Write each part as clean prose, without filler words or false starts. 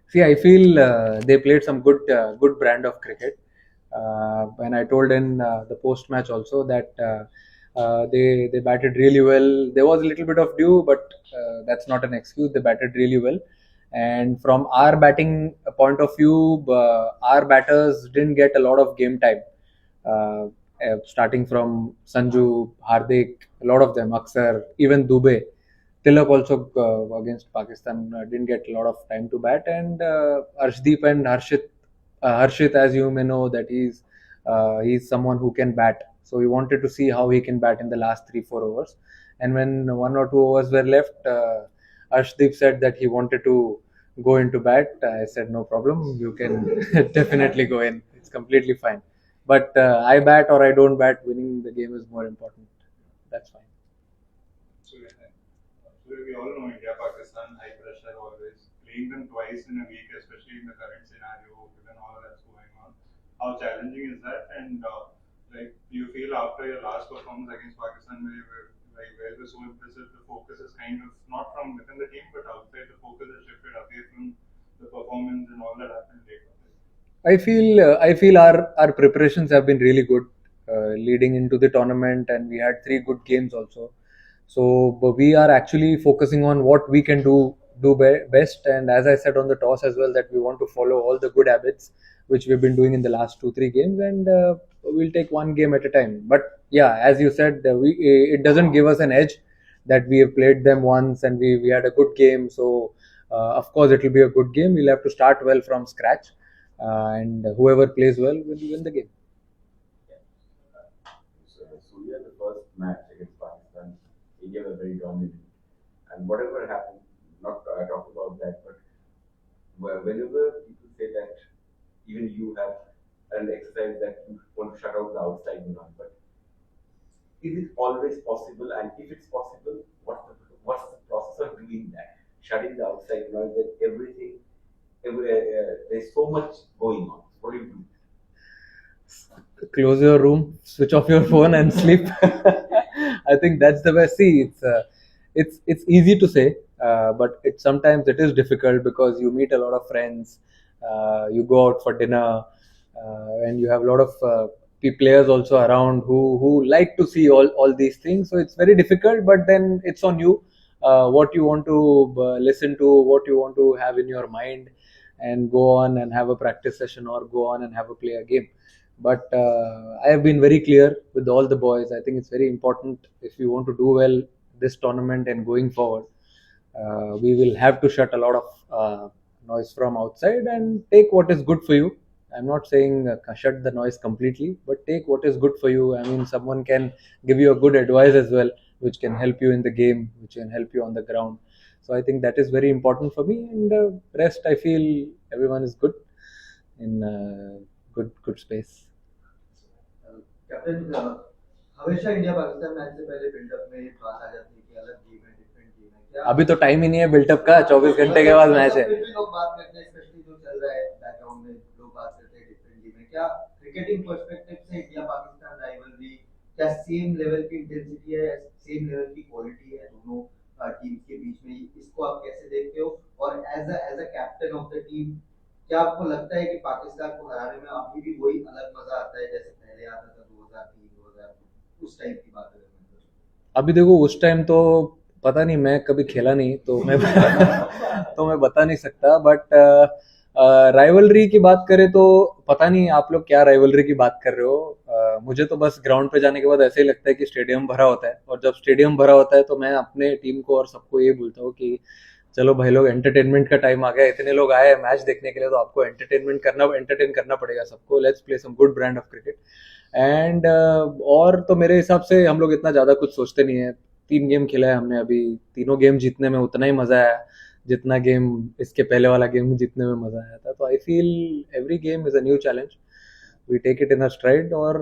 See, I feel they played some good brand of cricket. And I told in the post match also that they batted really well. There was a little bit of dew, but that's not an excuse. They batted really well. And from our batting point of view, our batters didn't get a lot of game time. Uh, Starting from Sanju, Hardik, a lot of them, Aksar, even Dubey. Tilak also against Pakistan didn't get a lot of time to bat, and Arshdeep and Harshit, as you may know, that he's someone who can bat. So we wanted to see how he can bat in the last 3-4 overs. And when 1 or 2 overs were left, Arshdeep said that he wanted to go into bat. I said no problem, you can definitely go in. It's completely fine. But I bat or I don't bat, winning the game is more important. That's fine. So we all know India, Pakistan, high pressure always. Playing them twice in a week, especially in the current scenario, given all that's going on. How challenging is that? And like, do you feel after your last performance against Pakistan, where it was so impressive, the focus is kind of not from within the team, but outside. The focus has shifted away from the performance and all that happened later. I feel our preparations have been really good leading into the tournament, and we had three good games also. So but we are actually focusing on what we can best. And as I said on the toss as well, that we want to follow all the good habits which we've been doing in the last 2-3 games, and we'll take one game at a time. But yeah, as you said, it doesn't give us an edge that we have played them once and we had a good game. So of course it will be a good game. We'll have to start well from scratch, and whoever plays well will win the game. So, Surya, the first match against Pakistan, India were very dominant. And whatever happened, not talk about that, but whenever people say that even you have an exercise that you want to shut out the outside noise, but is it always possible? And if it's possible, what's the process of doing that? Shutting the outside noise, that everything, there's so much going on. What do you do? Close your room, switch off your phone, and sleep. I think that's the best. See, it's easy to say, but sometimes it is difficult because you meet a lot of friends, you go out for dinner, and you have a lot of players also around who like to see all these things. So it's very difficult, but then it's on you. What you want to listen to, what you want to have in your mind, and go on and have a practice session or go on and have a play a game. But I have been very clear with all the boys. I think it's very important if we want to do well this tournament and going forward. We will have to shut a lot of noise from outside and take what is good for you. I'm not saying shut the noise completely, but take what is good for you. I mean, someone can give you a good advice as well, which can help you in the game, which can help you on the ground. So I think that is very important for me. And rest, I feel everyone is good in good space. Captain हमेशा India Pakistan match से पहले buildup में बात आ जाती है कि अलग game है, डिफरेंट गेम है क्या? अभी तो टाइम ही नहीं है बिल्टअप का, 24 घंटे के बाद मैच है. फिर भी लोग बात करते हैं, स्पेशली जो चल रहा है बैकग्राउंड में, लोग बात करते हैं डिफरेंट गेम है क्या? क्रिकेटिंग पर्सपेक्टिव से इंडिया पाकिस्तान राइवलरी क्या सेम लेवल की इंटेंसिटी है, सेम लेवल की क्वालिटी है दोनों टीम के बीच में? इसको आप कैसे देखते हो? और as a captain of the team, क्या आपको लगता है कि पाकिस्तान को हराने में अभी भी वही अलग मजा आता है जैसे पहले आता था 2003-2000 उस टाइम की बात है? अभी देखो, उस टाइम तो पता नहीं, मैं कभी खेला नहीं तो मैं तो मैं बता नहीं सकता. बट राइवलरी की बात करें तो पता नहीं आप लोग क्या राइवलरी की बात कर रहे हो. मुझे तो बस ग्राउंड पे जाने के बाद ऐसे ही लगता है कि स्टेडियम भरा होता है, और जब स्टेडियम भरा होता है तो मैं अपने टीम को और सबको ये बोलता हूँ कि चलो भाई लोग, एंटरटेनमेंट का टाइम आ गया. इतने लोग आए हैं मैच देखने के लिए, तो आपको एंटरटेन करना पड़ेगा सबको. Let's play some good brand of cricket. And और तो मेरे हिसाब से हम लोग इतना ज़्यादा कुछ सोचते नहीं है. 3 गेम खेला है हमने, अभी तीनों गेम जीतने में उतना ही मज़ा आया जितना गेम इसके पहले वाला गेम जीतने में मज़ा आया था. तो I feel every game is a new challenge. We take it in a stride, और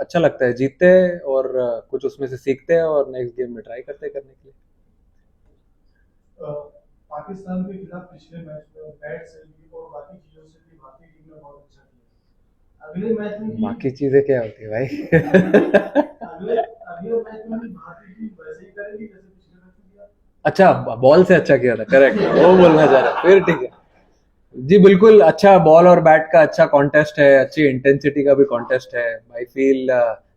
अच्छा लगता है. जीतते हैं और कुछ उसमें से सीखते हैं और नेक्स्ट गेम में ट्राई करते हैं करने के लिए. पाकिस्तान के खिलाफ पिछले मैच में बैट से भी और बाकी चीजों से भी भारतीय टीम ने बहुत अच्छा किया. अगले मैच में बाकी चीज़ें क्या होती है भाई? अगले अगले मैच में भी भारतीय टीम वैसे ही करेगी जैसे पिछले मैच में किया. अच्छा, बॉल से अच्छा किया था, करेक्ट, वो बोलना चाह रहा, फिर ठीक है। जी बिल्कुल, अच्छा बॉल और बैट का अच्छा कॉन्टेस्ट है, अच्छी इंटेंसिटी का भी कॉन्टेस्ट है। आई फील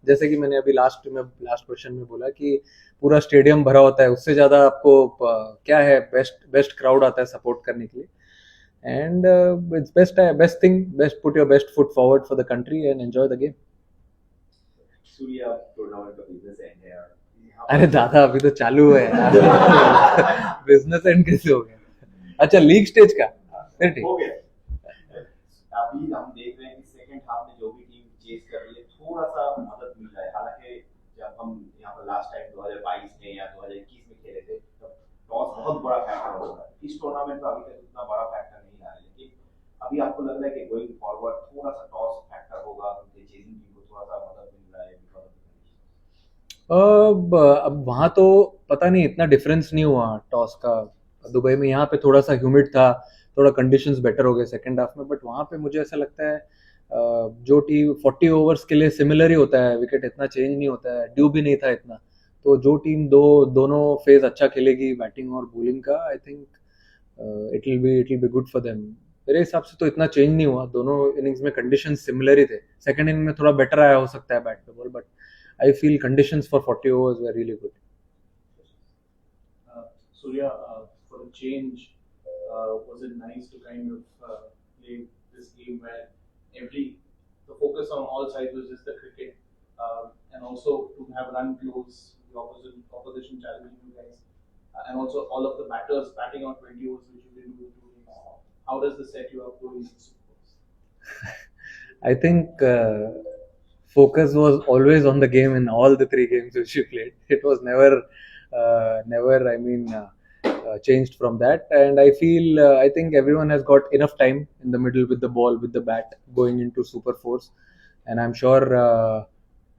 जैसे कि मैंने अभी लास्ट क्वेश्चन में बोला कि पूरा स्टेडियम भरा होता है, उससे ज्यादा आपको क्या है, बेस्ट बेस्ट क्राउड आता है सपोर्ट करने के लिए। And it's best thing, best put your best foot forward for the country and enjoy the game. Surya tournament का बिजनेस एंड है, और यहाँ अरे दादा, अभी तो चालू है यार। बिजनेस एंड कैसे हो गया? अच्छा, लीग स्टेज का, फिर ठीक। हो गया। अभी हम देख रहे हैं कि सेकंड हाफ में जो भी टीम चेस कर रही है, थोड़ा सा मदद मिल रहा है। हालांकि जब हम यहाँ पर लास्ट टाइम 2022 में या 2021 में खेले थे, तब टॉस बहुत बड़ा फैक्टर होता है। इस टूर्नामेंट में अभी तक उतना बड़ा फैक्टर नहीं रहा है, लेकिन अभी आपको लग रहा है कि गोइंग फॉरवर्ड थोड़ा सा टॉस फैक्टर होगा, क्योंकि चेजिंग टीम को थोड़ा सा मदद मिल रहा है बिकॉज ऑफ अब वहां तो पता नहीं, इतना डिफरेंस नहीं हुआ टॉस का दुबई में। यहाँ पे थोड़ा सा ह्यूमिड था, थोड़ा कंडीशंस बेटर हो गए सेकंड हाफ में, बट वहां पे मुझे ऐसा लगता है जो टीम 40 ओवर्स के लिए सिमिलर ही होता है, विकेट इतना चेंज नहीं होता है, ड्यू भी नहीं था इतना। तो जो टीम दोनों फेज अच्छा खेलेगी, बैटिंग और बॉलिंग का, I think it will be good for them. मेरे हिसाब से तो इतना चेंज नहीं हुआ, दोनों इनिंग्स में कंडीशन सिमिलर ही थे। सेकंड इनिंग में थोड़ा बेटर आया हो सकता है बैट पे ball, but I feel conditions for 40 overs were really good. Surya, for a change, was it nice to kind of play this game where the focus on all sides was just the cricket, and also to have run close, the opposition challenging you guys, and also all of the batters batting on 20 overs, which you didn't do in 2 innings. How does this set you up going into Super Bowls? I think focus was always on the game in all the 3 games which we played. It was never, changed from that. And I think everyone has got enough time in the middle with the ball, with the bat, going into Super Force. And I'm sure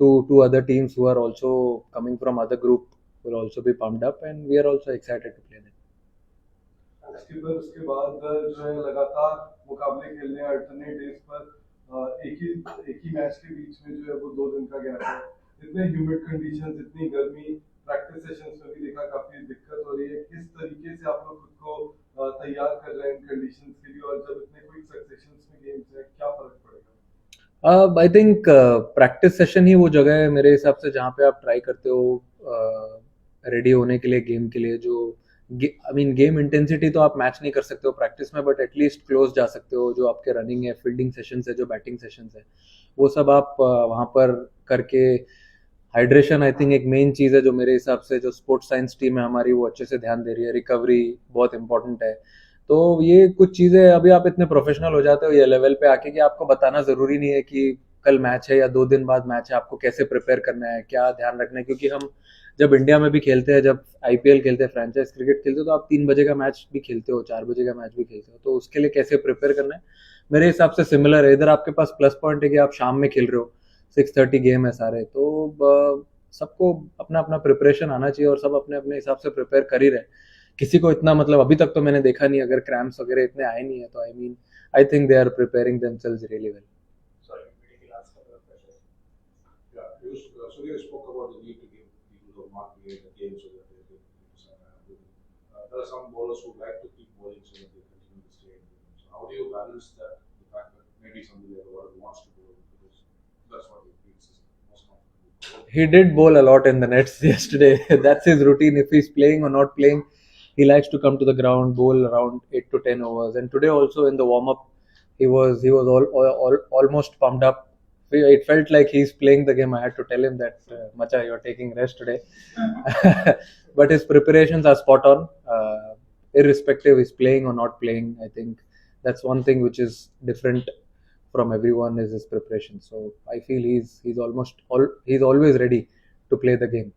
two other teams who are also coming from other group will also be pumped up, and we are also excited to play them. उसके बाद जो है लगातार मुकाबले खेलने हैं alternate days पर, एक ही मैच के बीच में जो है वो 2 दिन का गैप है। इतने ह्यूमिड कंडीशंस, इतनी गर्मी, प्रैक्टिस सेशंस में भी देखा काफी दिक्कत हो रही है। किस तरीके से आप लोग खुद को तैयार कर रहे हैं इन कंडीशंस के लिए, और जब इतने क्विक सक्सेशंस में गेम्स है, क्या फर्क पड़ेगा? आई थिंक प्रैक्टिस सेशन ही वो जगह है मेरे हिसाब से जहाँ पे आप ट्राई करते हो रेडी होने के लिए गेम के लिए। जो गेम इंटेंसिटी तो आप मैच नहीं कर सकते हो प्रैक्टिस में, बट एटलीस्ट क्लोज जा सकते हो। जो आपके रनिंग है, फील्डिंग सेशंस है, जो बैटिंग सेशंस है, वो सब आप वहाँ पर करके। हाइड्रेशन आई थिंक एक मेन चीज़ है जो मेरे हिसाब से जो स्पोर्ट्स साइंस टीम है हमारी वो अच्छे से ध्यान दे रही है। रिकवरी बहुत इंपॉर्टेंट है। तो ये कुछ चीज़ें अभी आप इतने प्रोफेशनल हो जाते हो ये लेवल पे आके कि आपको बताना ज़रूरी नहीं है कि कल मैच है या 2 दिन बाद मैच है, आपको कैसे प्रिपेयर करना है, क्या ध्यान रखना है। क्योंकि हम जब इंडिया में भी खेलते हैं, जब आईपीएल खेलते हैं, फ्रेंचाइज क्रिकेट खेलते हो, तो आप 3 बजे का मैच भी खेलते हो, 4 बजे का मैच भी खेलते हो। तो उसके लिए कैसे प्रिपेयर करना है, मेरे हिसाब से सिमिलर है। इधर आपके पास प्लस पॉइंट है कि आप शाम में खेल रहे हो, 6:30 गेम है सारे। तो सबको अपना अपना प्रिपरेशन आना चाहिए और सब अपने अपने हिसाब से प्रिपेयर कर ही रहे। किसी को इतना मतलब अभी तक तो मैंने देखा नहीं, अगर क्रैम्प्स वगैरह इतने आए नहीं है, तो I think they are preparing themselves really well. Sorry, maybe the last couple of questions. Yeah, so you spoke about the need to give people who have not played the game so that they can do some there are some bowlers who like to keep bowling so that they continue to stay in the game. So how do you balance that, the fact that maybe somebody like Warren wants to bowl because that's what he feels is most comfortable. He did bowl a lot in the nets yesterday. That's his routine. If he's playing or not playing, he likes to come to the ground, bowl around 8 to 10 overs. And today also in the warm up, he was almost pumped up. It felt like he's playing the game. I had to tell him that Macha, you're taking rest today. But his preparations are spot on. Irrespective he's playing or not playing, I think that's one thing which is different from everyone is his preparation. So I feel he's always ready to play the game.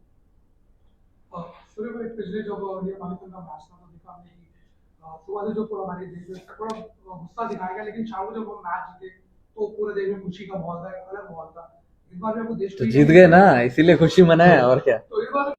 सूर्य भाई, पिछले जब India Pakistan का match था तो देखा हमने कि सुबह से जो पूरा हमारे देश में थोड़ा गुस्सा दिखाया गया, लेकिन शाम को जब हम मैच जीते तो पूरे देश में खुशी का माहौल था, एक अलग माहौल था। इस बार भी आपको देश तो जीत गए ना, इसीलिए खुशी मनाया और क्या। तो इस बार